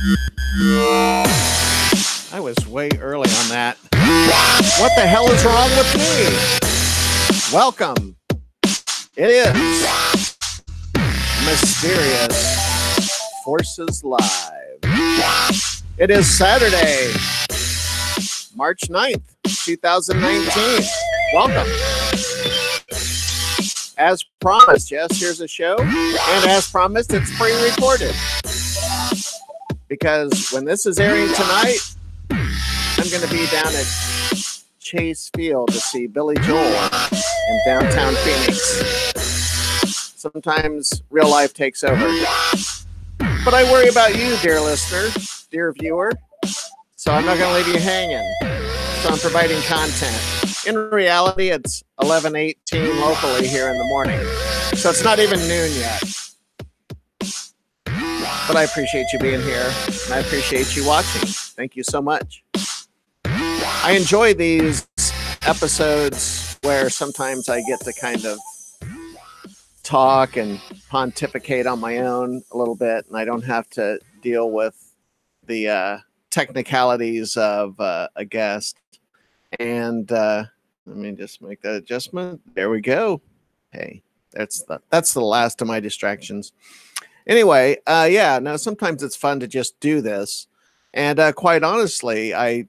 I was way early on that. What the hell is wrong with me? Welcome. It is Mysterious Forces Live. It is Saturday, March 9th, 2019. Welcome. As promised, yes, here's a show. And as promised, it's pre-recorded. Because when this is airing tonight, I'm going to be down at Chase Field to see Billy Joel in downtown Phoenix. Sometimes real life takes over. But I worry about you, dear listener, dear viewer. So I'm not going to leave you hanging. So I'm providing content. In reality, it's 11:18 locally here in the morning. So it's not even noon yet. But I appreciate you being here. And I appreciate you watching. Thank you so much. I enjoy these episodes where sometimes I get to kind of talk and pontificate on my own a little bit, and I don't have to deal with the technicalities of a guest. And let me just make that adjustment. There we go. Hey, that's the last of my distractions. Anyway, yeah, no, sometimes it's fun to just do this. And quite honestly, I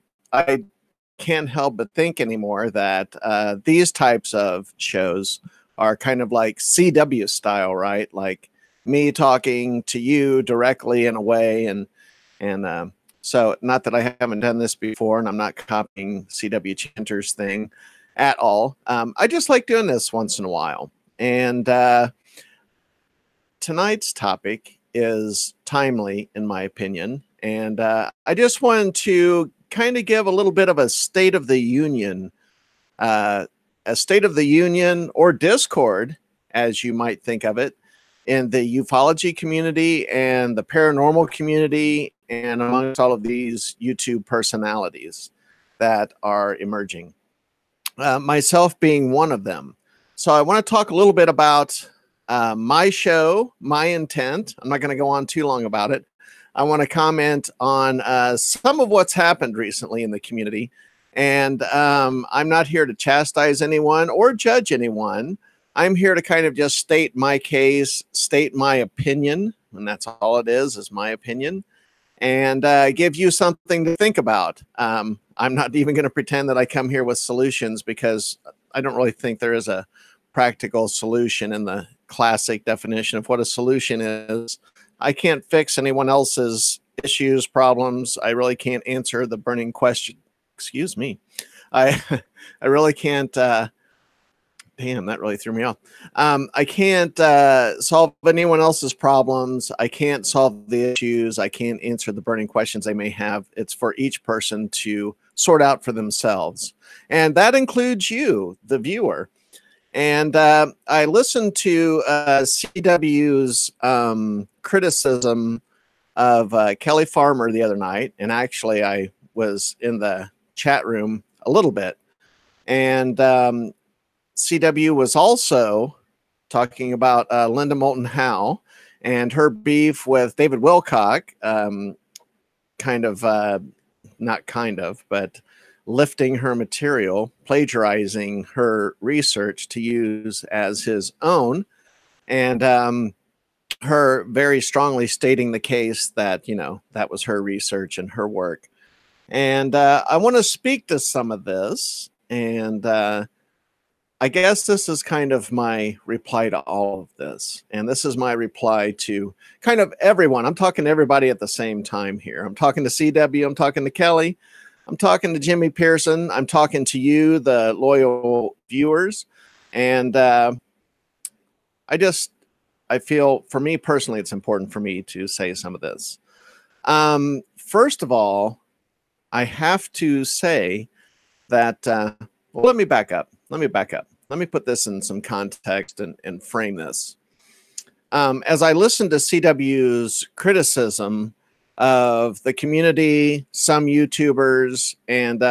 can't help but think anymore that these types of shows are kind of like CW style, right? Like me talking to you directly in a way. And so not that I haven't done this before, and I'm not copying CW Chanter's thing at all. I just like doing this once in a while. And tonight's topic is timely, in my opinion. And I just wanted to kind of give a little bit of a state of the union, or discord, as you might think of it, in the ufology community and the paranormal community, and amongst all of these YouTube personalities that are emerging. Myself being one of them. So I want to talk a little bit about my show, my intent. I'm not going to go on too long about it. I want to comment on some of what's happened recently in the community. And I'm not here to chastise anyone or judge anyone. I'm here to kind of just state my case, state my opinion. And that's all it is my opinion. And give you something to think about. I'm not even going to pretend that I come here with solutions, because I don't really think there is a practical solution in the classic definition of what a solution is. I can't fix anyone else's issues, problems. I really can't answer the burning question. Excuse me. I really can't. Damn, that really threw me off. I can't solve anyone else's problems. I can't solve the issues. I can't answer the burning questions they may have. It's for each person to sort out for themselves. And that includes you, the viewer. And I listened to CW's criticism of Kelly Farmer the other night. And actually, I was in the chat room a little bit. And CW was also talking about Linda Moulton Howe and her beef with David Wilcock, but lifting her material, plagiarizing her research to use as his own, and her very strongly stating the case that, you know, that was her research and her work. And I want to speak to some of this, and I guess this is kind of my reply to all of this. And this is my reply to kind of everyone. I'm talking to everybody at the same time here. I'm talking to CW, I'm talking to Kelly, I'm talking to Jimmy Pearson. I'm talking to you, the loyal viewers. And I feel, for me personally, it's important for me to say some of this. First of all, I have to say that, well, let me back up. Let me put this in some context and frame this. As I listened to CW's criticism of the community, some YouTubers, and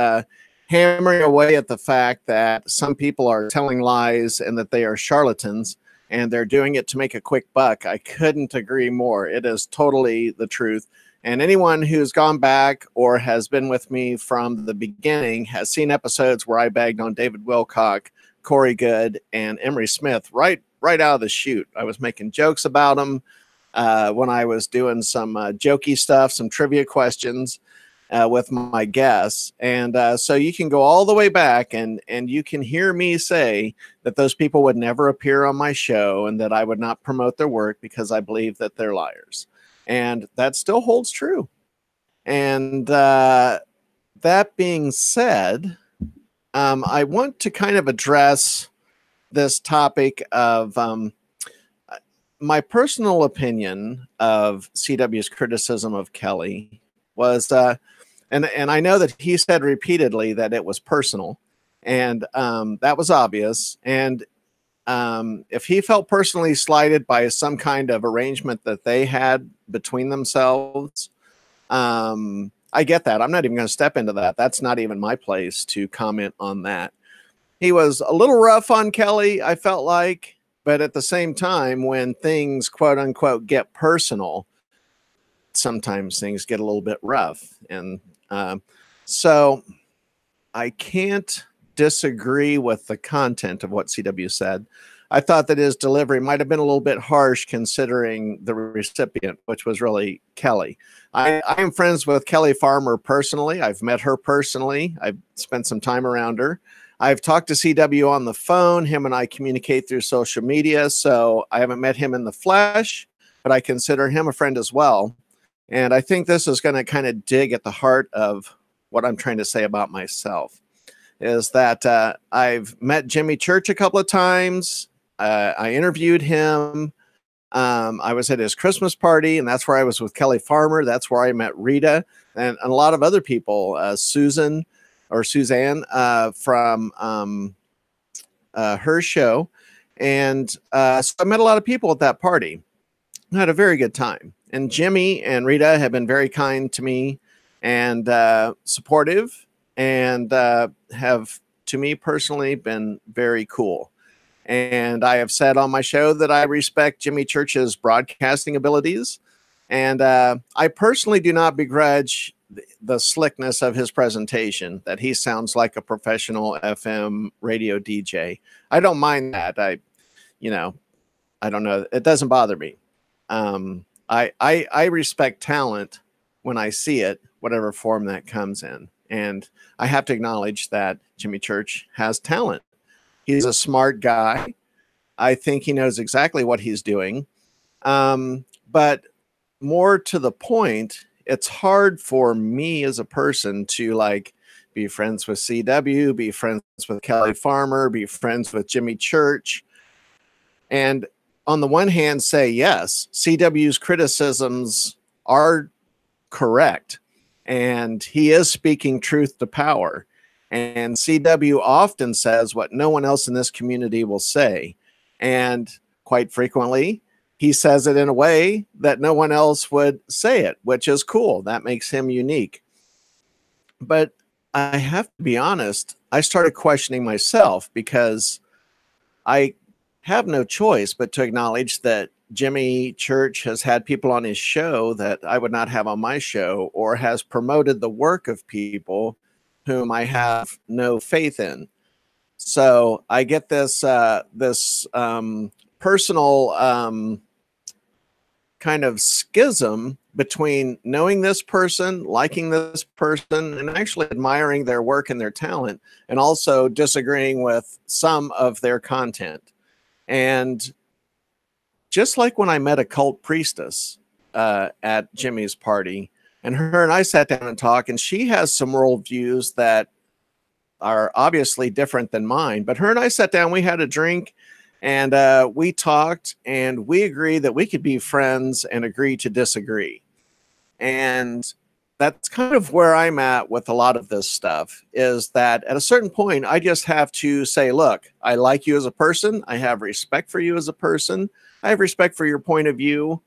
hammering away at the fact that some people are telling lies and that they are charlatans and they're doing it to make a quick buck, I couldn't agree more. It is totally the truth. And anyone who's gone back or has been with me from the beginning has seen episodes where I bagged on David Wilcock, Corey Good, and Emery Smith right out of the chute. I was making jokes about them when I was doing some jokey stuff, some trivia questions with my guests. And so you can go all the way back and you can hear me say that those people would never appear on my show and that I would not promote their work because I believe that they're liars. And that still holds true. And that being said, I want to kind of address this topic of my personal opinion of CW's criticism of Kelly was, and I know that he said repeatedly that it was personal, and that was obvious. And if he felt personally slighted by some kind of arrangement that they had between themselves, I get that. I'm not even going to step into that. That's not even my place to comment on that. He was a little rough on Kelly, I felt like, but at the same time, when things quote unquote get personal, sometimes things get a little bit rough. And so I can't disagree with the content of what CW said. I thought that his delivery might have been a little bit harsh considering the recipient, which was really Kelly. I am friends with Kelly Farmer personally. I've met her personally. I've spent some time around her. I've talked to CW on the phone. Him and I communicate through social media. So I haven't met him in the flesh, but I consider him a friend as well. And I think this is going to kind of dig at the heart of what I'm trying to say about myself, is that I've met Jimmy Church a couple of times. I interviewed him. I was at his Christmas party, and that's where I was with Kelly Farmer. That's where I met Rita and a lot of other people, Suzanne from her show. And so I met a lot of people at that party. I had a very good time. And Jimmy and Rita have been very kind to me and supportive, and have, to me personally, been very cool. And I have said on my show that I respect Jimmy Church's broadcasting abilities. And I personally do not begrudge the slickness of his presentation, that he sounds like a professional FM radio DJ. I don't mind that. I don't know. It doesn't bother me. I respect talent when I see it, whatever form that comes in. And I have to acknowledge that Jimmy Church has talent. He's a smart guy. I think he knows exactly what he's doing. But more to the point, it's hard for me as a person to like be friends with CW, be friends with Kelly Farmer, be friends with Jimmy Church. And on the one hand, say, yes, CW's criticisms are correct. And he is speaking truth to power. And CW often says what no one else in this community will say. And quite frequently, he says it in a way that no one else would say it, which is cool. That makes him unique. But I have to be honest, I started questioning myself, because I have no choice but to acknowledge that Jimmy Church has had people on his show that I would not have on my show, or has promoted the work of people whom I have no faith in. So I get this personal kind of schism between knowing this person, liking this person, and actually admiring their work and their talent, and also disagreeing with some of their content. And just like when I met a cult priestess at Jimmy's party, and her and I sat down and talked, and she has some worldviews that are obviously different than mine, but her and I sat down, we had a drink, and we talked, and we agreed that we could be friends and agree to disagree. And that's kind of where I'm at with a lot of this stuff, is that at a certain point, I just have to say, look, I like you as a person. I have respect for you as a person. I have respect for your point of view.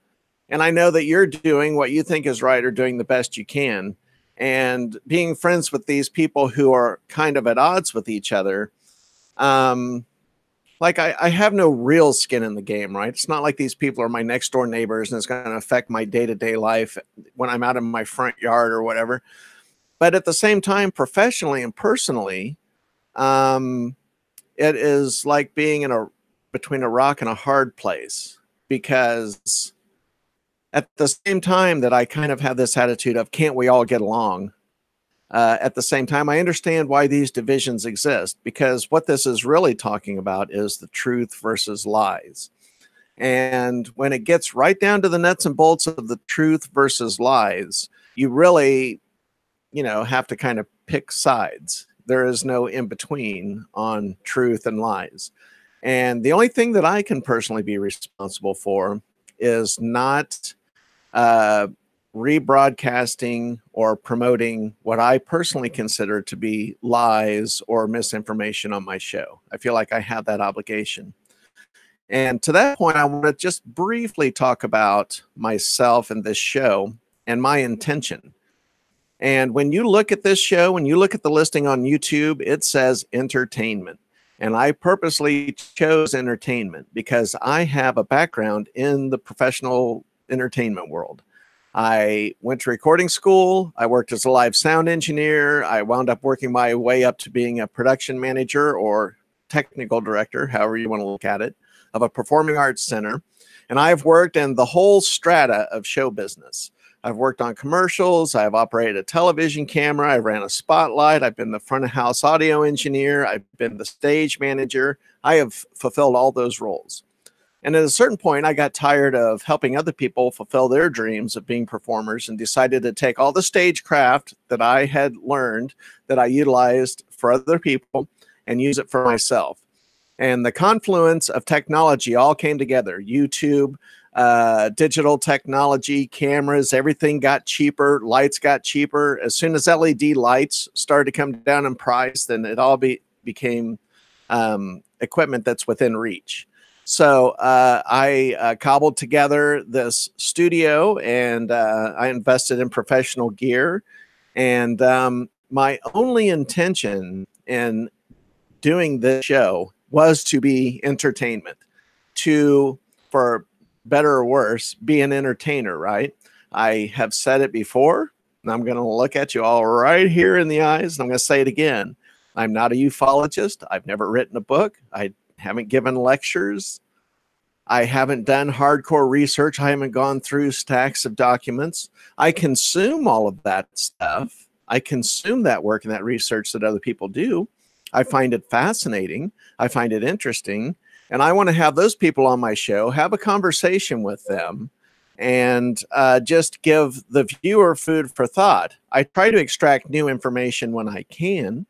And I know that you're doing what you think is right, or doing the best you can. And being friends with these people who are kind of at odds with each other, like I have no real skin in the game, right? It's not like these people are my next door neighbors and it's going to affect my day-to-day life when I'm out in my front yard or whatever. But at the same time, professionally and personally, it is like being between a rock and a hard place, because at the same time that I kind of have this attitude of, can't we all get along? At the same time, I understand why these divisions exist, because what this is really talking about is the truth versus lies. And when it gets right down to the nuts and bolts of the truth versus lies, you really, have to kind of pick sides. There is no in between on truth and lies. And the only thing that I can personally be responsible for is not rebroadcasting or promoting what I personally consider to be lies or misinformation on my show. I feel like I have that obligation. And to that point, I want to just briefly talk about myself and this show and my intention. And when you look at this show, when you look at the listing on YouTube, it says entertainment. And I purposely chose entertainment because I have a background in the professional entertainment world. I went to recording school. I worked as a live sound engineer. I wound up working my way up to being a production manager or technical director, however you want to look at it, of a performing arts center. And I've worked in the whole strata of show business. I've worked on commercials. I've operated a television camera. I ran a spotlight. I've been the front of house audio engineer. I've been the stage manager. I have fulfilled all those roles. And at a certain point, I got tired of helping other people fulfill their dreams of being performers and decided to take all the stagecraft that I had learned, that I utilized for other people, and use it for myself. And the confluence of technology all came together. YouTube, digital technology, cameras, everything got cheaper. Lights got cheaper. As soon as LED lights started to come down in price, then it all became equipment that's within reach. So I cobbled together this studio, and I invested in professional gear. And my only intention in doing this show was to be entertainment, for better or worse, be an entertainer, right? I have said it before, and I'm going to look at you all right here in the eyes, and I'm going to say it again. I'm not a ufologist. I've never written a book. I haven't given lectures. I haven't done hardcore research. I haven't gone through stacks of documents. I consume all of that stuff. I consume that work and that research that other people do. I find it fascinating. I find it interesting. And I want to have those people on my show, have a conversation with them, and just give the viewer food for thought. I try to extract new information when I can.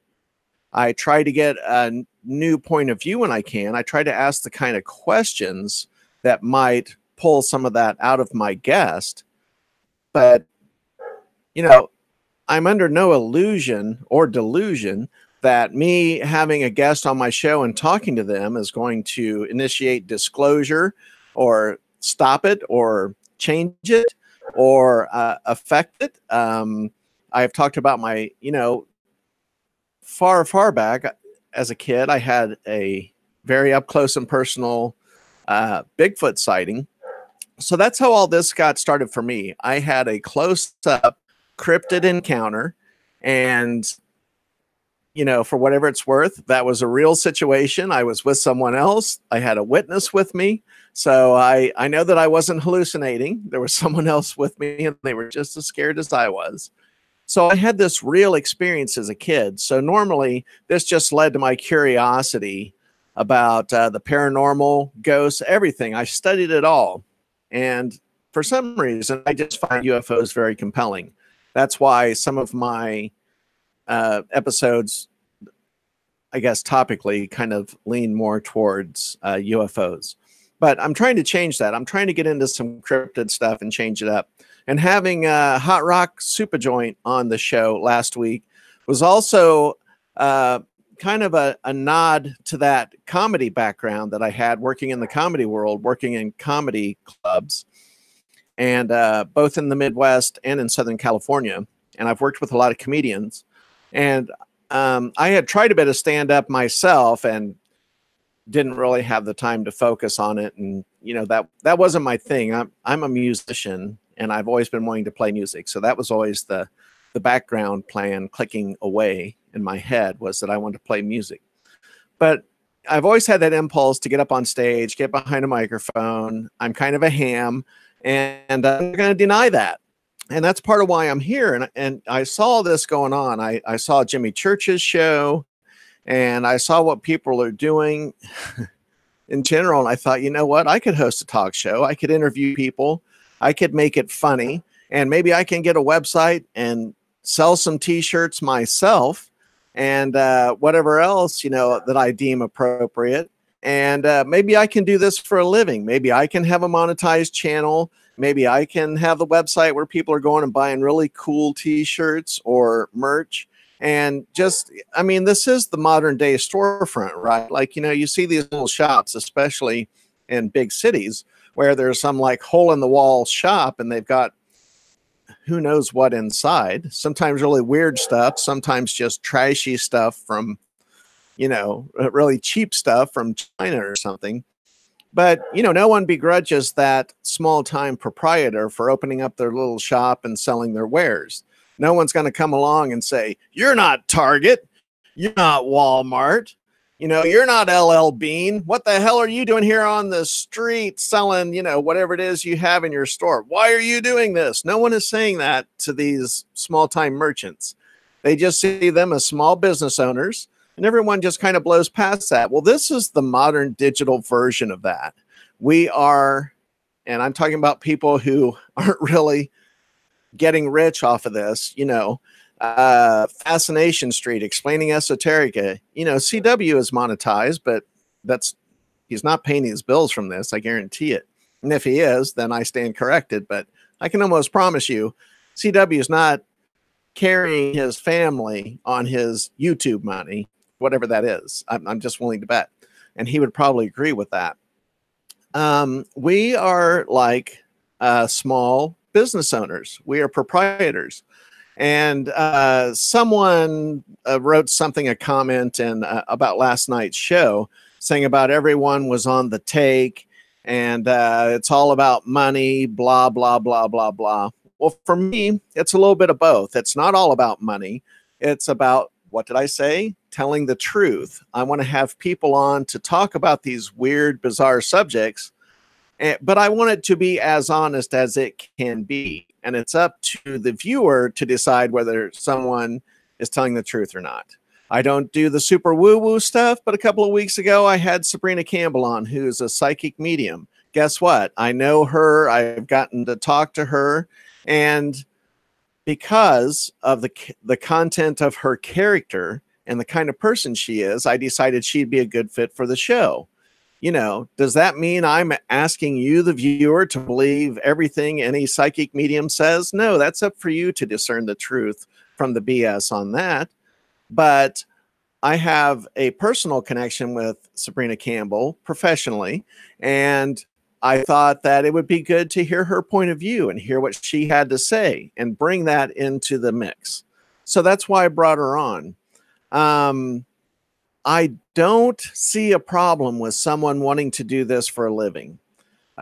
I try to get a new point of view when I can. I try to ask the kind of questions that might pull some of that out of my guest. But, I'm under no illusion or delusion that me having a guest on my show and talking to them is going to initiate disclosure or stop it or change it or affect it. I've talked about my, far back as a kid, I had a very up close and personal Bigfoot sighting. So that's how all this got started for me. I had a close up cryptid encounter, and for whatever it's worth, that was a real situation. I was with someone else. I had a witness with me. So I know that I wasn't hallucinating. There was someone else with me, and they were just as scared as I was. So I had this real experience as a kid. So normally this just led to my curiosity about the paranormal, ghosts, everything. I studied it all. And for some reason, I just find UFOs very compelling. That's why some of my episodes, I guess, topically kind of lean more towards UFOs. But I'm trying to change that. I'm trying to get into some cryptid stuff and change it up. And having Hot Rock Superjoint on the show last week was also kind of a nod to that comedy background that I had working in the comedy world, working in comedy clubs, and both in the Midwest and in Southern California. And I've worked with a lot of comedians. And I had tried a bit of stand-up myself and didn't really have the time to focus on it. And, you know, that wasn't my thing. I'm a musician and I've always been wanting to play music. So that was always the background plan clicking away in my head, was that I wanted to play music. But I've always had that impulse to get up on stage, get behind a microphone. I'm kind of a ham, and I'm going to deny that. And that's part of why I'm here. And I saw this going on. I saw Jimmy Church's show, and I saw what people are doing in general. And I thought, you know what? I could host a talk show. I could interview people. I could make it funny. And maybe I can get a website and sell some t-shirts myself, and whatever else, you know, that I deem appropriate. And maybe I can do this for a living. Maybe I can have a monetized channel. Maybe I can have the website where people are going and buying really cool t-shirts or merch. And just, I mean, this is the modern day storefront, right? Like, you know, you see these little shops, especially in big cities, where there's some like hole in the wall shop and they've got who knows what inside, sometimes really weird stuff, sometimes just trashy stuff from, you know, really cheap stuff from China or something. But, you know, no one begrudges that small time proprietor for opening up their little shop and selling their wares. No one's going to come along and say, you're not Target, you're not Walmart, you know, you're not LL Bean. What the hell are you doing here on the street selling, you know, whatever it is you have in your store? Why are you doing this? No one is saying that to these small time merchants. They just see them as small business owners, and everyone just kind of blows past that. Well, this is the modern digital version of that. We are, and I'm talking about people who aren't really getting rich off of this, you know, Fascination Street, Explaining Esoterica. You know, CW is monetized, but he's not paying his bills from this. I guarantee it. And if he is, then I stand corrected. But I can almost promise you, CW is not carrying his family on his YouTube money, whatever that is. I'm just willing to bet. And he would probably agree with that. We are like small business owners. We are proprietors. And someone wrote something, a comment about last night's show, saying about everyone was on the take and it's all about money, blah, blah, blah, blah, blah. Well, for me, it's a little bit of both. It's not all about money. It's about, what did I say? Telling the truth. I want to have people on to talk about these weird, bizarre subjects, but I want it to be as honest as it can be. And it's up to the viewer to decide whether someone is telling the truth or not. I don't do the super woo-woo stuff, but a couple of weeks ago, I had Sabrina Campbell on, who's a psychic medium. Guess what? I know her. I've gotten to talk to her. And because of the content of her character and the kind of person she is, I decided she'd be a good fit for the show. You know, does that mean I'm asking you, the viewer, to believe everything any psychic medium says? No, that's up for you to discern the truth from the BS on that. But I have a personal connection with Sabrina Campbell professionally, and I thought that it would be good to hear her point of view and hear what she had to say and bring that into the mix. So that's why I brought her on. I don't see a problem with someone wanting to do this for a living.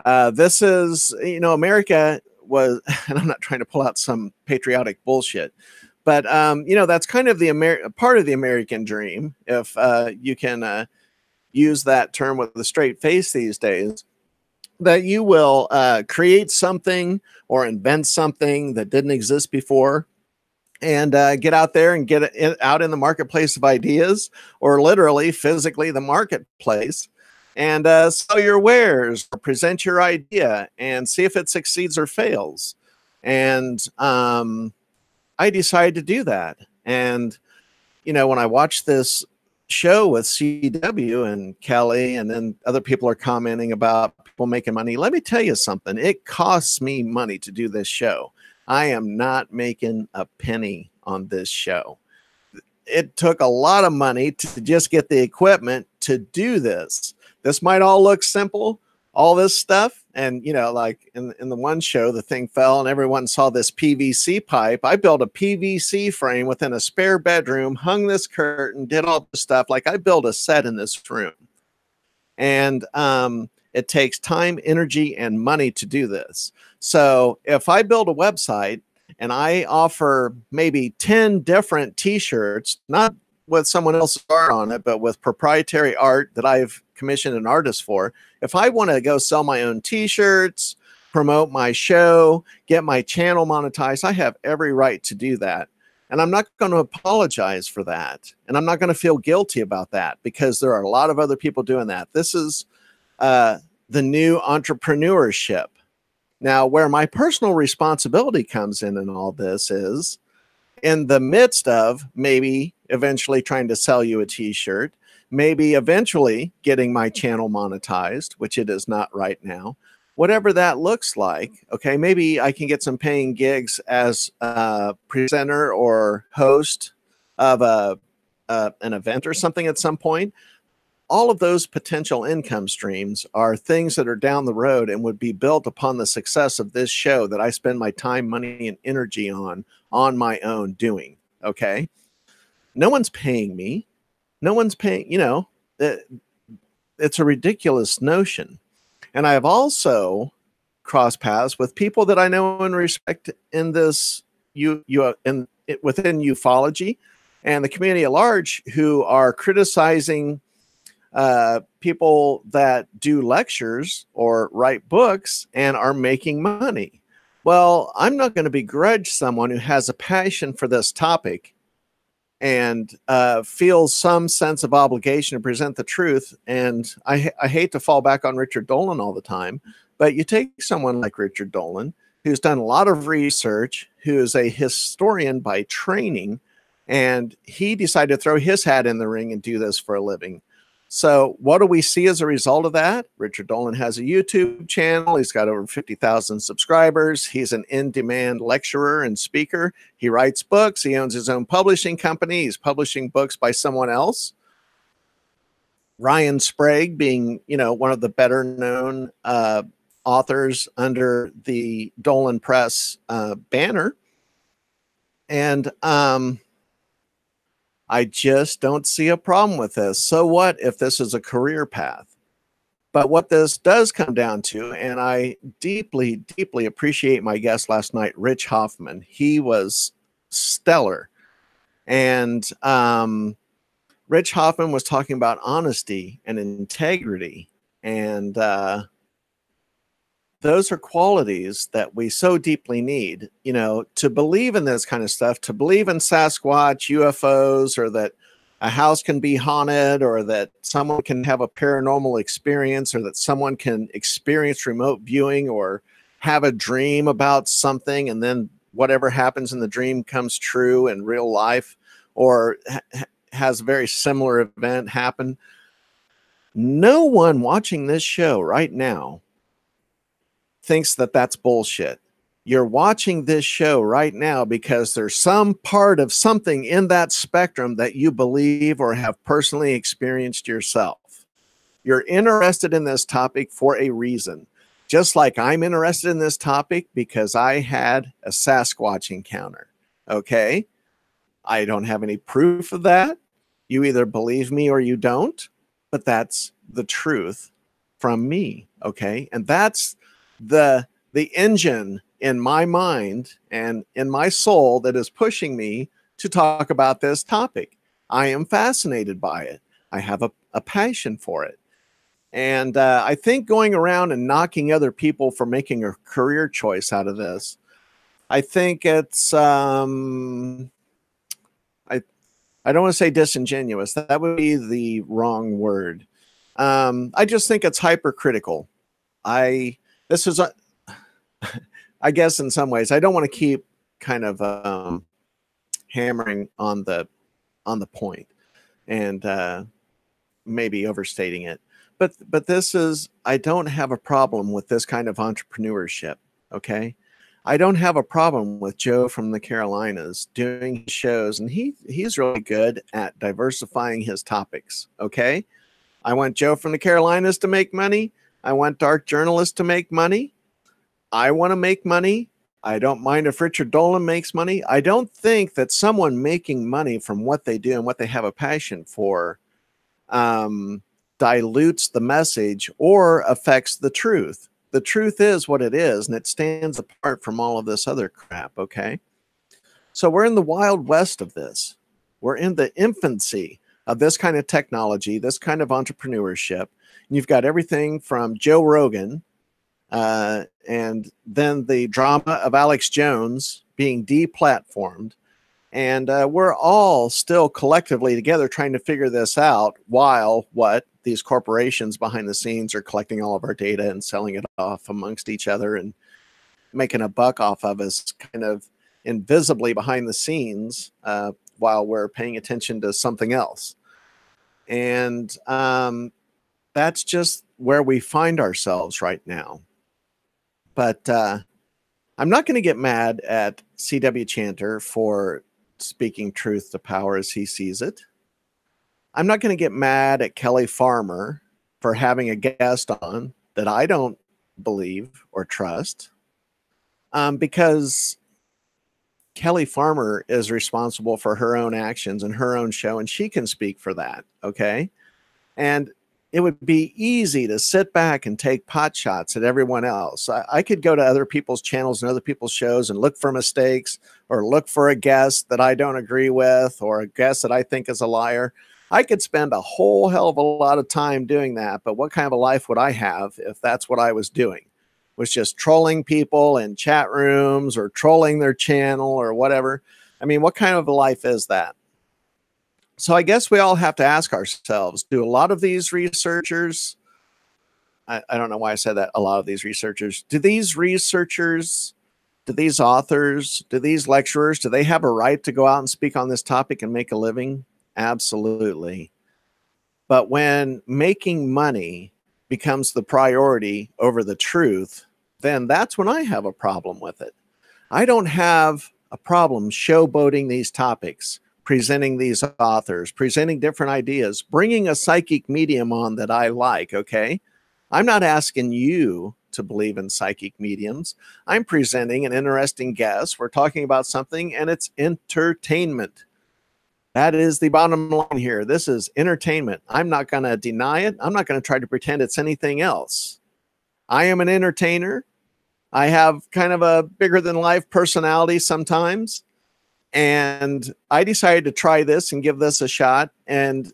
This is, you know, America was, and I'm not trying to pull out some patriotic bullshit, but, you know, that's kind of the part of the American dream, if you can use that term with a straight face these days, that you will create something or invent something that didn't exist before, and get out there and get it out in the marketplace of ideas, or literally physically the marketplace, and sell your wares or present your idea and see if it succeeds or fails. And I decided to do that. And, you know, when I watched this show with CW and Kelly, and then other people are commenting about people making money, let me tell you something. It costs me money to do this show. I am not making a penny on this show. It took a lot of money to just get the equipment to do this. This might all look simple, all this stuff. And, you know, like in the one show, the thing fell and everyone saw this PVC pipe. I built a PVC frame within a spare bedroom, hung this curtain, did all this stuff. Like, I built a set in this room. And it takes time, energy, and money to do this. So if I build a website and I offer maybe 10 different t-shirts, not with someone else's art on it, but with proprietary art that I've commissioned an artist for, if I want to go sell my own t-shirts, promote my show, get my channel monetized, I have every right to do that. And I'm not going to apologize for that. And I'm not going to feel guilty about that, because there are a lot of other people doing that. This is the new entrepreneurship. Now, where my personal responsibility comes in all this is in the midst of maybe eventually trying to sell you a t-shirt, maybe eventually getting my channel monetized, which it is not right now. Whatever that looks like, okay, maybe I can get some paying gigs as a presenter or host of an event or something at some point. All of those potential income streams are things that are down the road and would be built upon the success of this show that I spend my time, money, and energy on my own doing. Okay. No one's paying me. No one's paying, it's a ridiculous notion. And I have also crossed paths with people that I know and respect in this, within ufology and the community at large, who are criticizing people that do lectures or write books and are making money. Well, I'm not going to begrudge someone who has a passion for this topic and feels some sense of obligation to present the truth. And I hate to fall back on Richard Dolan all the time, but you take someone like Richard Dolan, who's done a lot of research, who is a historian by training, and he decided to throw his hat in the ring and do this for a living. So what do we see as a result of that? Richard Dolan has a YouTube channel. He's got over 50,000 subscribers. He's an in-demand lecturer and speaker. He writes books. He owns his own publishing company. He's publishing books by someone else. Ryan Sprague being, one of the better known authors under the Dolan Press banner. And I just don't see a problem with this. So what if this is a career path? But what this does come down to, and I deeply, deeply appreciate my guest last night, Rich Hoffman. He was stellar. And Rich Hoffman was talking about honesty and integrity. And those are qualities that we so deeply need, to believe in this kind of stuff, to believe in Sasquatch, UFOs, or that a house can be haunted, or that someone can have a paranormal experience, or that someone can experience remote viewing or have a dream about something, and then whatever happens in the dream comes true in real life, or has a very similar event happen. No one watching this show right now thinks that that's bullshit. You're watching this show right now because there's some part of something in that spectrum that you believe or have personally experienced yourself. You're interested in this topic for a reason. Just like I'm interested in this topic because I had a Sasquatch encounter. Okay? I don't have any proof of that. You either believe me or you don't, but that's the truth from me. Okay? And that's the engine in my mind and in my soul that is pushing me to talk about this topic. I am fascinated by it. I have a passion for it. And I think going around and knocking other people for making a career choice out of this, I think it's, I don't want to say disingenuous. That would be the wrong word. I just think it's hypercritical. This is, I guess in some ways, I don't want to keep kind of hammering on the point and maybe overstating it. But this is, I don't have a problem with this kind of entrepreneurship. Okay. I don't have a problem with Joe from the Carolinas doing shows, and he's really good at diversifying his topics. Okay. I want Joe from the Carolinas to make money. I want dark journalists to make money. I want to make money. I don't mind if Richard Dolan makes money. I don't think that someone making money from what they do and what they have a passion for dilutes the message or affects the truth. The truth is what it is, and it stands apart from all of this other crap, okay? So we're in the wild west of this. We're in the infancy of this kind of technology, this kind of entrepreneurship. And you've got everything from Joe Rogan, and then the drama of Alex Jones being deplatformed. And we're all still collectively together trying to figure this out while these corporations behind the scenes are collecting all of our data and selling it off amongst each other and making a buck off of us kind of invisibly behind the scenes while we're paying attention to something else. And that's just where we find ourselves right now. But I'm not going to get mad at C.W. Chanter for speaking truth to power as he sees it. I'm not going to get mad at Kelly Farmer for having a guest on that I don't believe or trust, because Kelly Farmer is responsible for her own actions and her own show, and she can speak for that, okay? And it would be easy to sit back and take pot shots at everyone else. I could go to other people's channels and other people's shows and look for mistakes or look for a guest that I don't agree with or a guest that I think is a liar. I could spend a whole hell of a lot of time doing that, but what kind of a life would I have if that's what I was doing? Was just trolling people in chat rooms or trolling their channel or whatever. I mean, what kind of a life is that? So I guess we all have to ask ourselves, do a lot of these researchers, I don't know why I said that, a lot of these researchers, do these researchers, do these authors, do these lecturers, do they have a right to go out and speak on this topic and make a living? Absolutely. But when making money becomes the priority over the truth, then that's when I have a problem with it. I don't have a problem showboating these topics, presenting these authors, presenting different ideas, bringing a psychic medium on that I like, okay? I'm not asking you to believe in psychic mediums. I'm presenting an interesting guest. We're talking about something, and it's entertainment. That is the bottom line here. This is entertainment. I'm not going to deny it. I'm not going to try to pretend it's anything else. I am an entertainer. I have kind of a bigger than life personality sometimes. And I decided to try this and give this a shot and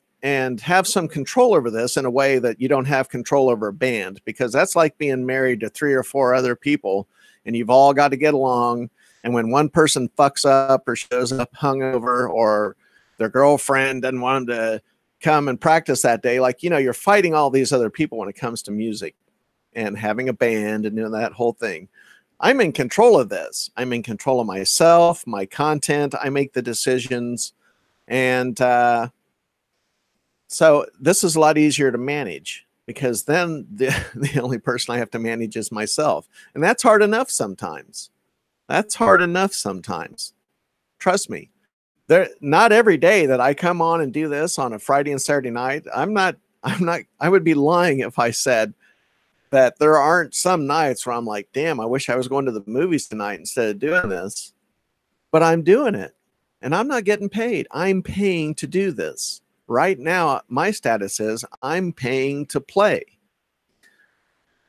have some control over this in a way that you don't have control over a band, because that's like being married to 3 or 4 other people and you've all got to get along. And when one person fucks up or shows up hungover or their girlfriend doesn't want them to come and practice that day, like, you know, you're fighting all these other people when it comes to music and having a band and doing that whole thing. I'm in control of this. I'm in control of myself, my content. I make the decisions. And so this is a lot easier to manage, because then the only person I have to manage is myself. And that's hard enough sometimes. That's hard enough sometimes. Trust me. Not every day that I come on and do this on a Friday and Saturday night. I would be lying if I said that there aren't some nights where I'm like, damn, I wish I was going to the movies tonight instead of doing this. But I'm doing it, and I'm not getting paid. I'm paying to do this. Right now, my status is I'm paying to play.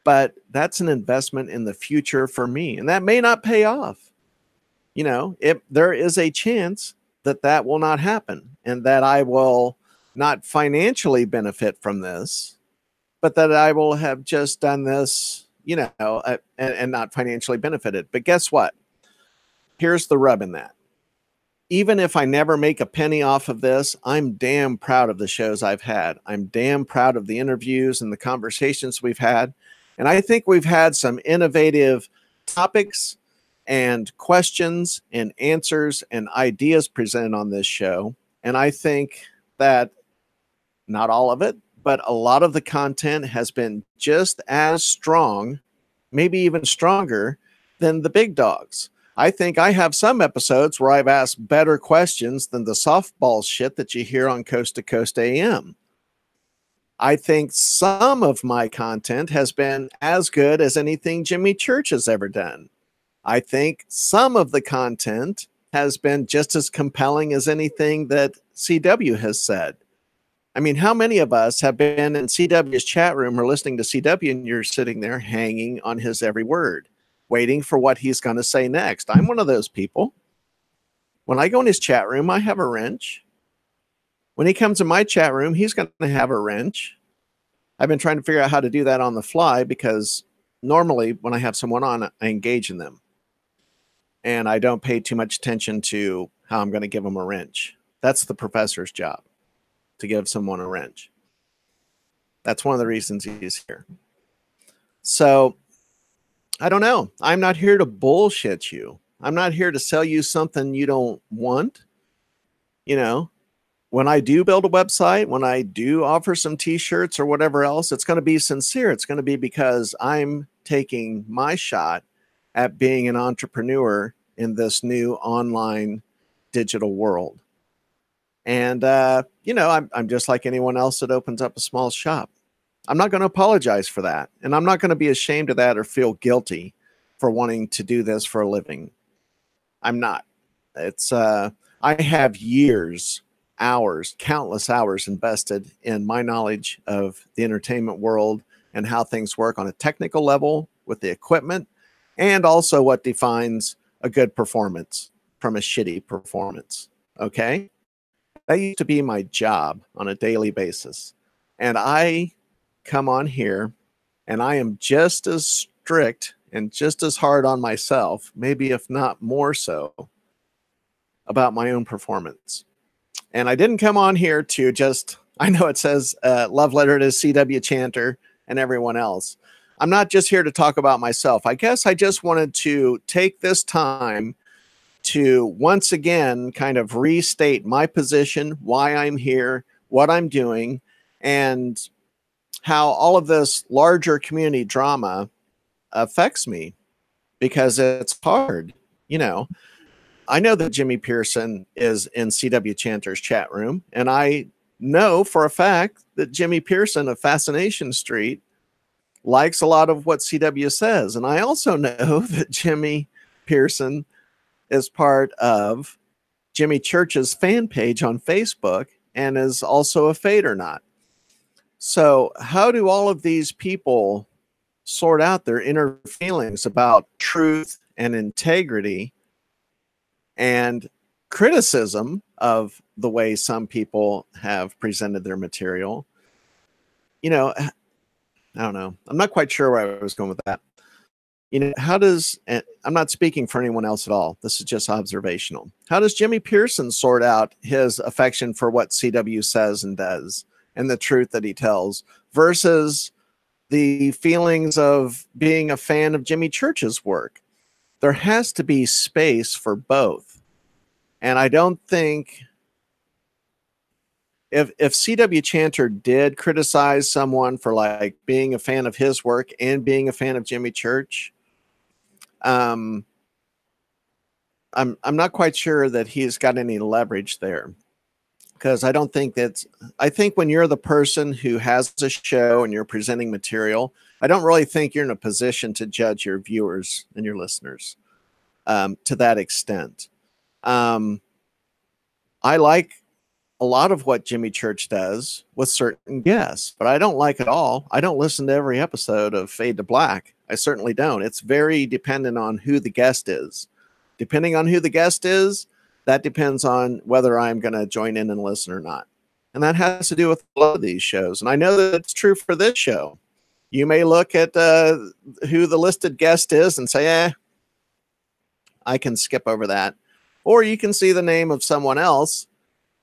But that's an investment in the future for me, and that may not pay off. You know, there is a chance that will not happen, and that I will not financially benefit from this, but that I will have just done this, you know, and not financially benefited. But guess what? Here's the rub in that. Even if I never make a penny off of this, I'm damn proud of the shows I've had. I'm damn proud of the interviews and the conversations we've had. And I think we've had some innovative topics and questions and answers and ideas presented on this show. And I think that not all of it, but a lot of the content has been just as strong, maybe even stronger than the big dogs. I think I have some episodes where I've asked better questions than the softball shit that you hear on Coast to Coast AM. I think some of my content has been as good as anything Jimmy Church has ever done. I think some of the content has been just as compelling as anything that CW has said. I mean, how many of us have been in CW's chat room or listening to CW and you're sitting there hanging on his every word, waiting for what he's going to say next? I'm one of those people. When I go in his chat room, I have a wrench. When he comes in my chat room, he's going to have a wrench. I've been trying to figure out how to do that on the fly because normally when I have someone on, I engage in them. And I don't pay too much attention to how I'm going to give them a wrench. That's the professor's job, to give someone a wrench. That's one of the reasons he's here. So I don't know. I'm not here to bullshit you. I'm not here to sell you something you don't want. You know, when I do build a website, when I do offer some t-shirts or whatever else, it's going to be sincere. It's going to be because I'm taking my shot at being an entrepreneur in this new online digital world. And, you know, I'm just like anyone else that opens up a small shop. I'm not going to apologize for that. And I'm not going to be ashamed of that or feel guilty for wanting to do this for a living. I'm not. It's, I have years, hours, countless hours invested in my knowledge of the entertainment world and how things work on a technical level with the equipment, and also what defines a good performance from a shitty performance. Okay. That used to be my job on a daily basis. And I come on here and I am just as strict and just as hard on myself, maybe if not more so, about my own performance. And I didn't come on here to just, I know it says love letter to CW Chanter and everyone else. I'm not just here to talk about myself. I guess I just wanted to take this time to once again kind of restate my position, why I'm here, what I'm doing, and how all of this larger community drama affects me, because it's hard. You know, I know that Jimmy Pearson is in CW Chanter's chat room, and I know for a fact that Jimmy Pearson of Fascination Street likes a lot of what CW says. And I also know that Jimmy Pearson is part of Jimmy Church's fan page on Facebook and is also a Fadernaut. So how do all of these people sort out their inner feelings about truth and integrity and criticism of the way some people have presented their material? You know, I don't know. I'm not quite sure where I was going with that. You know, how does, and I'm not speaking for anyone else at all, this is just observational. How does Jimmy Pearson sort out his affection for what CW says and does and the truth that he tells versus the feelings of being a fan of Jimmy Church's work? There has to be space for both. And I don't think if CW Chanter did criticize someone for like being a fan of his work and being a fan of Jimmy Church, I'm not quite sure that he's got any leverage there, because I don't think that's, I think when you're the person who has a show and you're presenting material, I don't really think you're in a position to judge your viewers and your listeners to that extent. I like a lot of what Jimmy Church does with certain guests, but I don't like it all. I don't listen to every episode of Fade to Black. I certainly don't. It's very dependent on who the guest is. Depending on who the guest is, that depends on whether I'm going to join in and listen or not. And that has to do with a lot of these shows. And I know that it's true for this show. You may look at who the listed guest is and say, I can skip over that. Or you can see the name of someone else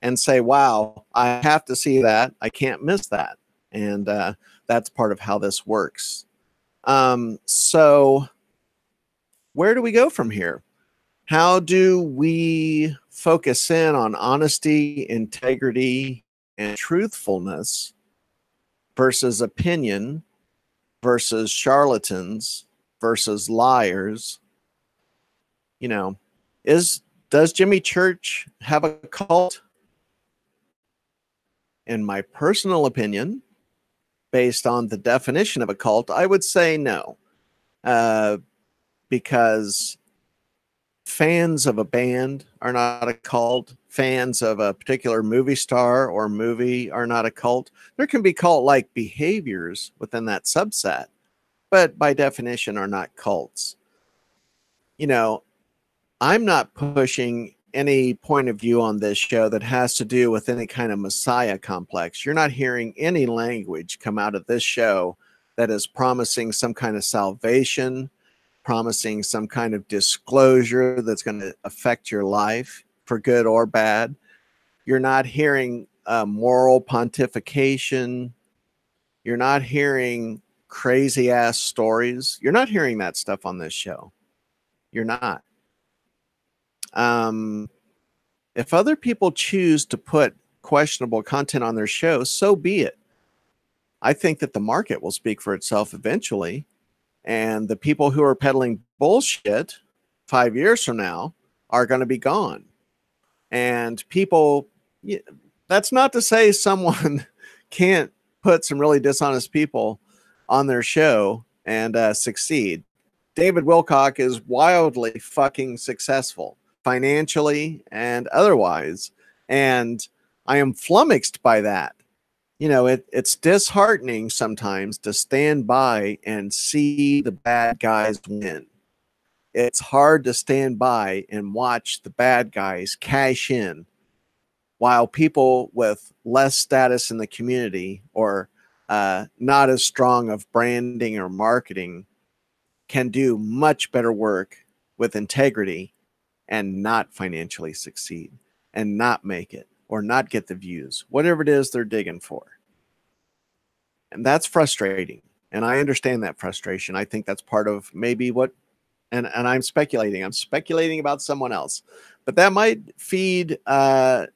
and say, wow, I have to see that. I can't miss that. And that's part of how this works. So where do we go from here? How do we focus in on honesty, integrity, and truthfulness versus opinion versus charlatans versus liars? You know, does Jimmy Church have a cult? In my personal opinion, based on the definition of a cult, I would say no. Because fans of a band are not a cult. Fans of a particular movie star or movie are not a cult. There can be cult-like behaviors within that subset, but by definition are not cults. You know, I'm not pushing any point of view on this show that has to do with any kind of messiah complex. You're not hearing any language come out of this show that is promising some kind of salvation, promising some kind of disclosure that's going to affect your life for good or bad. You're not hearing moral pontification. You're not hearing crazy ass stories. You're not hearing that stuff on this show. You're not. If other people choose to put questionable content on their show, so be it. I think that the market will speak for itself eventually. And the people who are peddling bullshit 5 years from now are going to be gone. And people, that's not to say someone can't put some really dishonest people on their show and succeed. David Wilcock is wildly fucking successful financially and otherwise. And I am flummoxed by that. You know, it's disheartening sometimes to stand by and see the bad guys win. It's hard to stand by and watch the bad guys cash in while people with less status in the community or not as strong of branding or marketing can do much better work with integrity and not financially succeed and not make it or not get the views, whatever it is they're digging for. And that's frustrating. And I understand that frustration. I think that's part of maybe what, and I'm speculating about someone else, but that might feed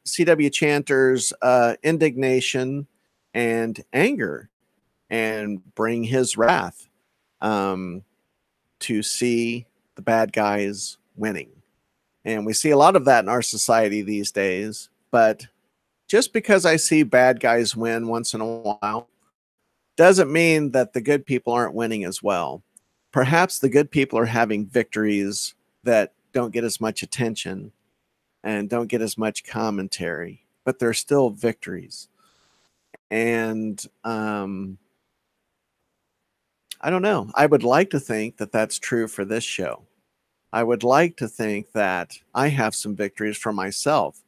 C.W. Chanter's indignation and anger and bring his wrath to see the bad guys winning. And we see a lot of that in our society these days, but just because I see bad guys win once in a while doesn't mean that the good people aren't winning as well. Perhaps the good people are having victories that don't get as much attention and don't get as much commentary, but they're still victories. And I don't know. I would like to think that that's true for this show. I would like to think that I have some victories for myself.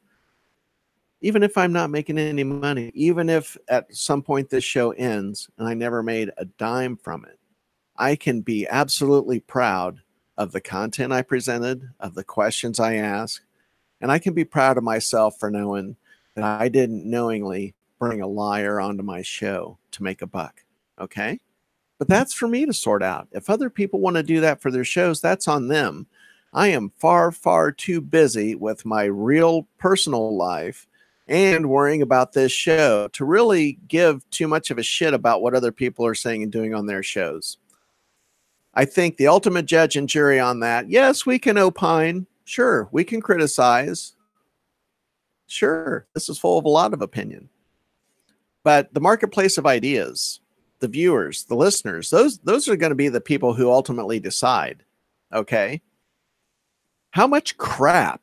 Even if I'm not making any money, even if at some point this show ends and I never made a dime from it, I can be absolutely proud of the content I presented, of the questions I asked, and I can be proud of myself for knowing that I didn't knowingly bring a liar onto my show to make a buck. Okay? But that's for me to sort out. If other people want to do that for their shows, that's on them. I am far, far too busy with my real personal life and worrying about this show to really give too much of a shit about what other people are saying and doing on their shows. I think the ultimate judge and jury on that, yes, we can opine. Sure, we can criticize. Sure, this is full of a lot of opinion. But the marketplace of ideas, the viewers, the listeners, those are going to be the people who ultimately decide. Okay? How much crap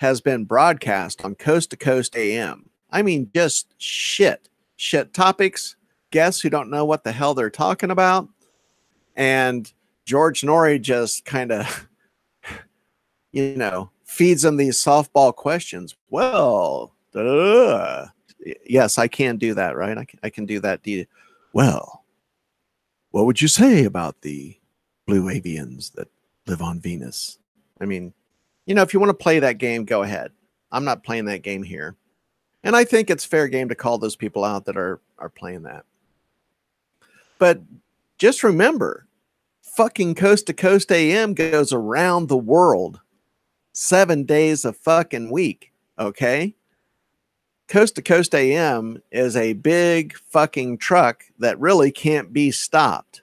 has been broadcast on Coast to Coast AM? I mean, just shit topics, guests who don't know what the hell they're talking about. And George Norrie just kind of, feeds them these softball questions. Well, yes, I can do that, right? I can do that. Well, what would you say about the blue avians that live on Venus? I mean, if you want to play that game, go ahead. I'm not playing that game here. And I think it's fair game to call those people out that are playing that. But just remember, fucking Coast to Coast AM goes around the world 7 days a fucking week. Okay? Coast to Coast AM is a big fucking truck that really can't be stopped.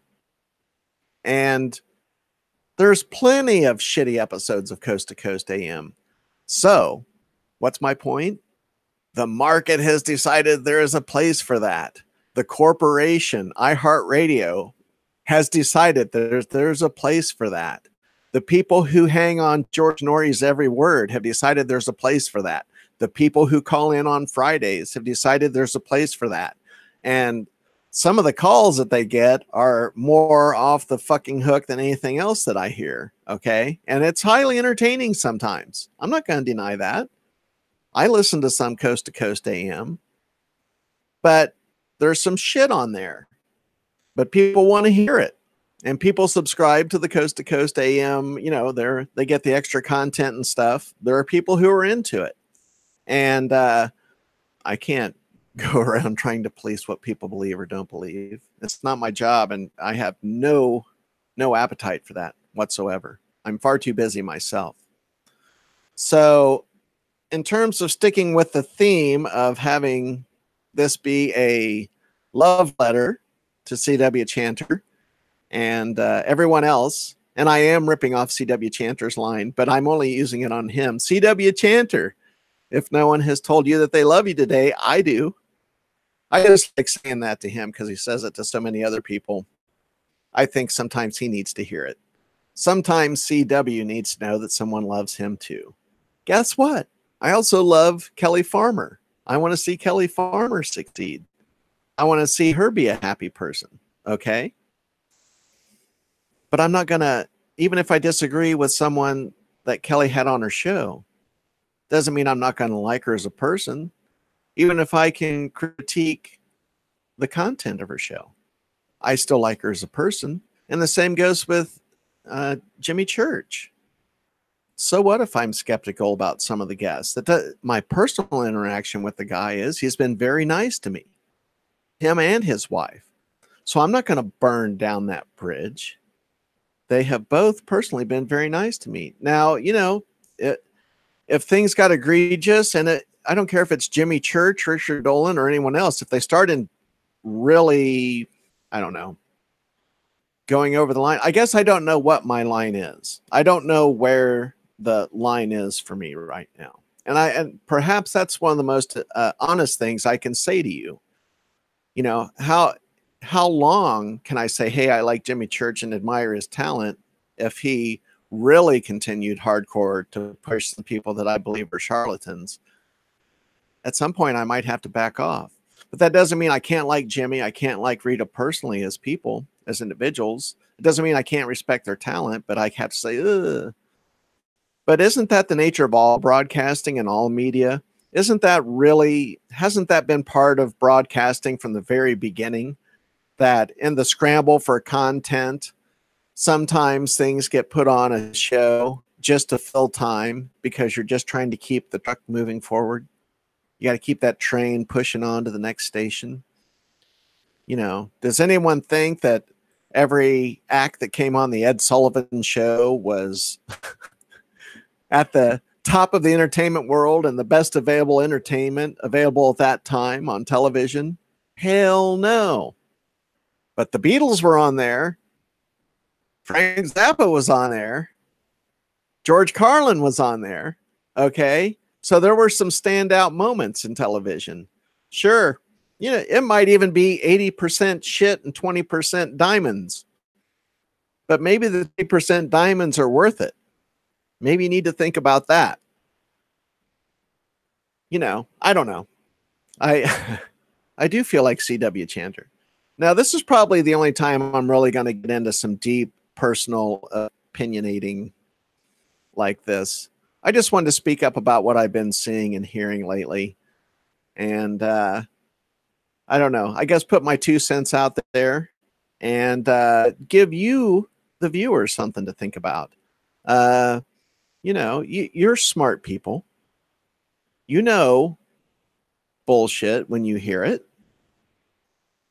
And there's plenty of shitty episodes of Coast to Coast AM. So, what's my point? The market has decided there is a place for that. The corporation, iHeartRadio, has decided there's a place for that. The people who hang on George Norrie's every word have decided there's a place for that. The people who call in on Fridays have decided there's a place for that. And some of the calls that they get are more off the fucking hook than anything else that I hear. Okay. And it's highly entertaining sometimes. I'm not going to deny that. I listen to some Coast to Coast AM, but there's some shit on there, but people want to hear it. And people subscribe to the Coast to Coast AM, you know, they get the extra content and stuff. There are people who are into it. And I can't go around trying to police what people believe or don't believe. It's not my job, and I have no appetite for that whatsoever. I'm far too busy myself. So in terms of sticking with the theme of having this be a love letter to C.W. Chanter and everyone else, and I am ripping off C.W. Chanter's line, but I'm only using it on him. C.W. Chanter, if no one has told you that they love you today, I do. I just like saying that to him because he says it to so many other people. I think sometimes he needs to hear it. Sometimes CW needs to know that someone loves him too. Guess what? I also love Kelly Farmer. I want to see Kelly Farmer succeed. I want to see her be a happy person. Okay? But I'm not going to, even if I disagree with someone that Kelly had on her show, doesn't mean I'm not going to like her as a person, even if I can critique the content of her show. I still like her as a person. And the same goes with Jimmy Church. So what if I'm skeptical about some of the guests? My personal interaction with the guy is he's been very nice to me, him and his wife. So I'm not going to burn down that bridge. They have both personally been very nice to me. Now, you know, if things got egregious, and I don't care if it's Jimmy Church, Richard Dolan, or anyone else, if they start in really, I don't know, going over the line, I guess I don't know what my line is. I don't know where the line is for me right now. And perhaps that's one of the most honest things I can say to you. You know, how long can I say, hey, I like Jimmy Church and admire his talent, if he really continued hardcore to push the people that I believe are charlatans? At some point, I might have to back off. But that doesn't mean I can't like Jimmy. I can't like Rita personally as people, as individuals. It doesn't mean I can't respect their talent, but I have to say, ugh. But isn't that the nature of all broadcasting and all media? Hasn't that been part of broadcasting from the very beginning? That in the scramble for content, sometimes things get put on a show just to fill time because you're just trying to keep the truck moving forward. You got to keep that train pushing on to the next station. You know, does anyone think that every act that came on the Ed Sullivan show was at the top of the entertainment world and the best available entertainment available at that time on television? Hell no. But the Beatles were on there. Frank Zappa was on there. George Carlin was on there. Okay. So there were some standout moments in television. Sure. You know, it might even be 80% shit and 20% diamonds. But maybe the 80% diamonds are worth it. Maybe you need to think about that. You know, I don't know. I do feel like C.W. Chanter. Now, this is probably the only time I'm really going to get into some deep personal opinionating like this. I just wanted to speak up about what I've been seeing and hearing lately. And I don't know. I guess put my 2 cents out there and give you, the viewers, something to think about. You know, you're smart people. You know bullshit when you hear it.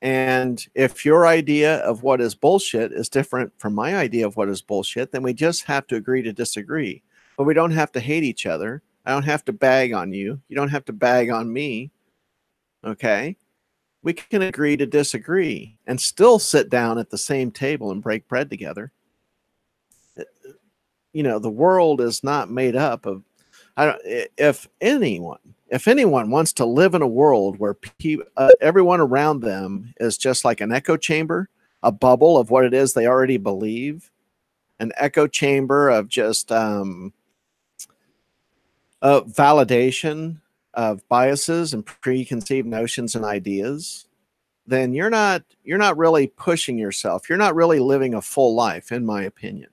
And if your idea of what is bullshit is different from my idea of what is bullshit, then we just have to agree to disagree. But we don't have to hate each other. I don't have to bag on you. You don't have to bag on me. Okay? We can agree to disagree and still sit down at the same table and break bread together. You know, the world is not made up of, if anyone wants to live in a world where everyone around them is just like an echo chamber, a bubble of what it is they already believe, an echo chamber of just validation of biases and preconceived notions and ideas, then you're not really pushing yourself. You're not really living a full life, in my opinion.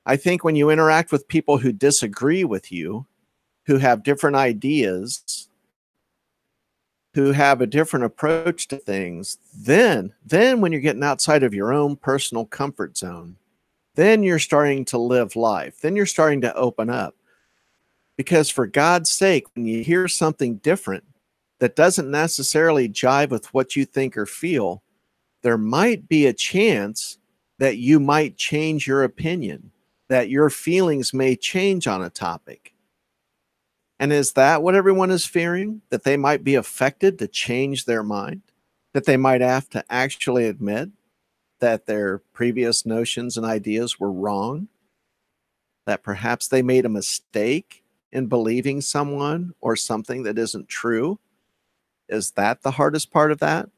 I think when you interact with people who disagree with you, who have different ideas, who have a different approach to things, then when you're getting outside of your own personal comfort zone, then you're starting to live life. Then you're starting to open up. Because for God's sake, when you hear something different that doesn't necessarily jive with what you think or feel, there might be a chance that you might change your opinion, that your feelings may change on a topic. And is that what everyone is fearing? That they might be affected to change their mind? That they might have to actually admit that their previous notions and ideas were wrong? That perhaps they made a mistake in believing someone or something that isn't true? Is that the hardest part of that?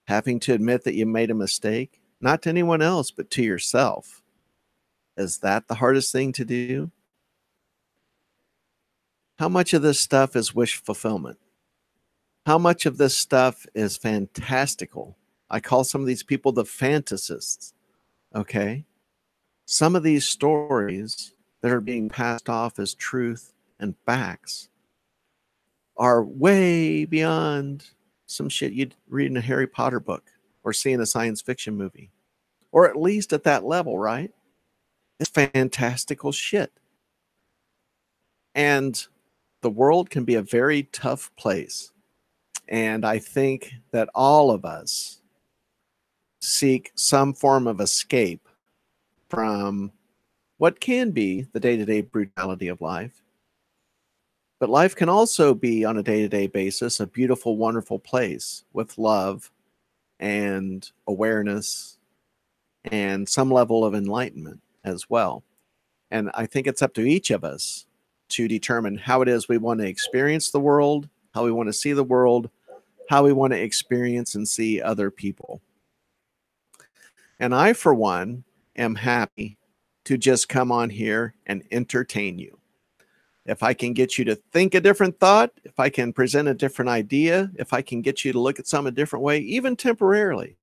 Having to admit that you made a mistake? Not to anyone else, but to yourself. Is that the hardest thing to do? How much of this stuff is wish fulfillment? How much of this stuff is fantastical? I call some of these people the fantasists. Okay? Some of these stories that are being passed off as truth and facts are way beyond some shit you'd read in a Harry Potter book or see in a science fiction movie. Or at least at that level, right? It's fantastical shit. And the world can be a very tough place. And I think that all of us seek some form of escape from what can be the day-to-day brutality of life. But life can also be, on a day-to-day basis, a beautiful, wonderful place with love and awareness and some level of enlightenment as well. And I think it's up to each of us to determine how it is we want to experience the world, how we want to see the world, how we want to experience and see other people. And I, for one, am happy to just come on here and entertain you. If I can get you to think a different thought, if I can present a different idea, if I can get you to look at something a different way, even temporarily,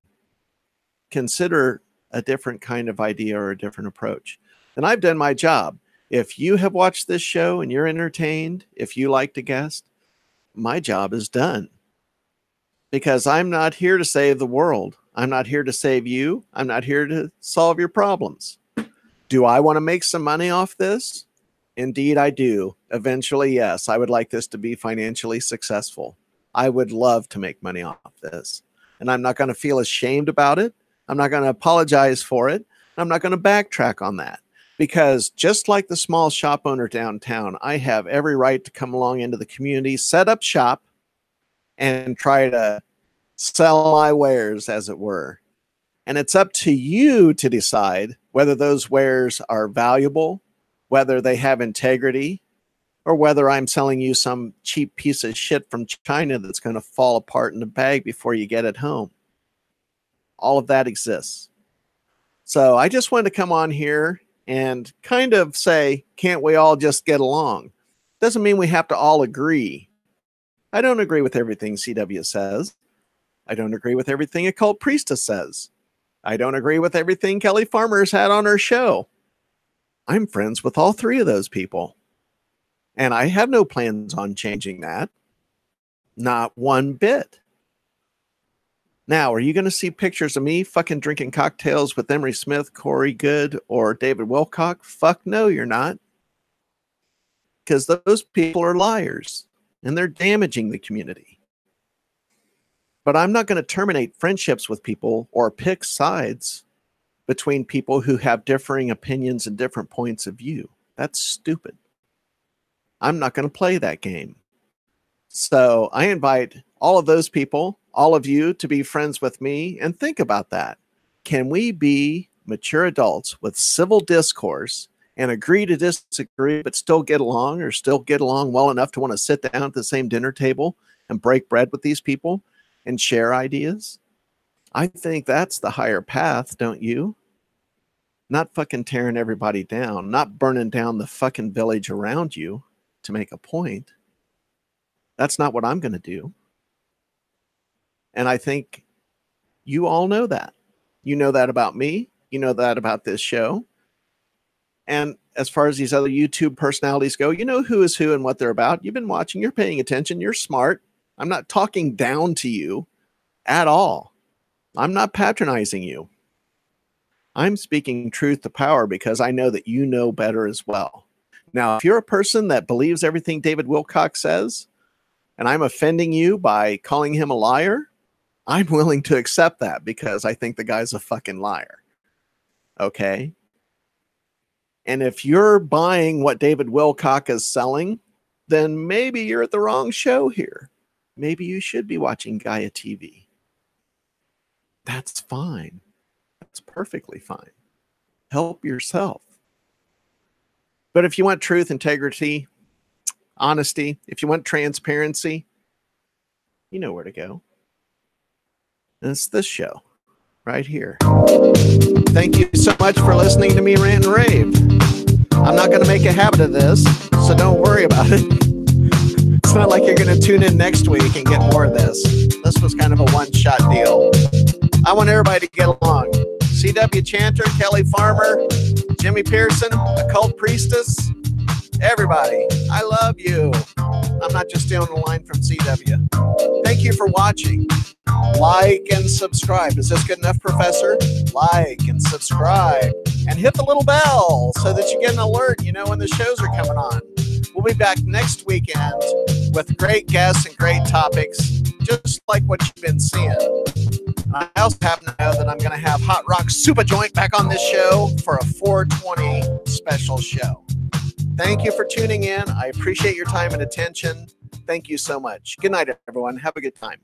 consider a different kind of idea or a different approach, then I've done my job. If you have watched this show and you're entertained, if you liked a guest, my job is done. Because I'm not here to save the world. I'm not here to save you. I'm not here to solve your problems. Do I want to make some money off this? Indeed, I do. Eventually, yes. I would like this to be financially successful. I would love to make money off this. And I'm not going to feel ashamed about it. I'm not going to apologize for it. I'm not going to backtrack on that. Because just like the small shop owner downtown, I have every right to come along into the community, set up shop, and try to sell my wares, as it were. And it's up to you to decide whether those wares are valuable, whether they have integrity, or whether I'm selling you some cheap piece of shit from China that's going to fall apart in the bag before you get it home. All of that exists. So I just wanted to come on here and kind of say, can't we all just get along? Doesn't mean we have to all agree. I don't agree with everything CW says. I don't agree with everything Occult Priestess says. I don't agree with everything Kelly Farmer's had on her show. I'm friends with all three of those people. And I have no plans on changing that. Not one bit. Now, are you going to see pictures of me fucking drinking cocktails with Emery Smith, Corey Good, or David Wilcock? Fuck no, you're not. Because those people are liars. And they're damaging the community. But I'm not going to terminate friendships with people or pick sides between people who have differing opinions and different points of view. That's stupid. I'm not going to play that game. So I invite all of those people, all of you, to be friends with me and think about that. Can we be mature adults with civil discourse and agree to disagree, but still get along, or still get along well enough to want to sit down at the same dinner table and break bread with these people and share ideas? I think that's the higher path, don't you? not fucking tearing everybody down, not burning down the fucking village around you to make a point. That's not what I'm going to do. And I think you all know that. You know that about me. You know that about this show. And as far as these other YouTube personalities go, you know who is who and what they're about. You've been watching. You're paying attention. You're smart. I'm not talking down to you at all. I'm not patronizing you. I'm speaking truth to power because I know that you know better as well. Now, if you're a person that believes everything David Wilcock says, and I'm offending you by calling him a liar, I'm willing to accept that because I think the guy's a fucking liar. Okay? And if you're buying what David Wilcock is selling, then maybe you're at the wrong show here. Maybe you should be watching Gaia TV. That's fine. That's perfectly fine. Help yourself. But if you want truth, integrity, honesty, if you want transparency, you know where to go. And it's this show right here. Thank you so much for listening to me rant and rave. I'm not going to make a habit of this, so don't worry about it. It's not like you're going to tune in next week and get more of this. This was kind of a one-shot deal. I want everybody to get along. CW Chanter, Kelly Farmer, Jimmy Pearson, Occult Priestess, everybody, I love you. I'm not just stealing a line from CW. Thank you for watching. Like and subscribe. Is this good enough, Professor? Like and subscribe. And hit the little bell so that you get an alert, you know, when the shows are coming on. We'll be back next weekend with great guests and great topics, just like what you've been seeing. I also happen to know that I'm going to have Hot Rock Super Joint back on this show for a 420 special show. Thank you for tuning in. I appreciate your time and attention. Thank you so much. Good night, everyone. Have a good time.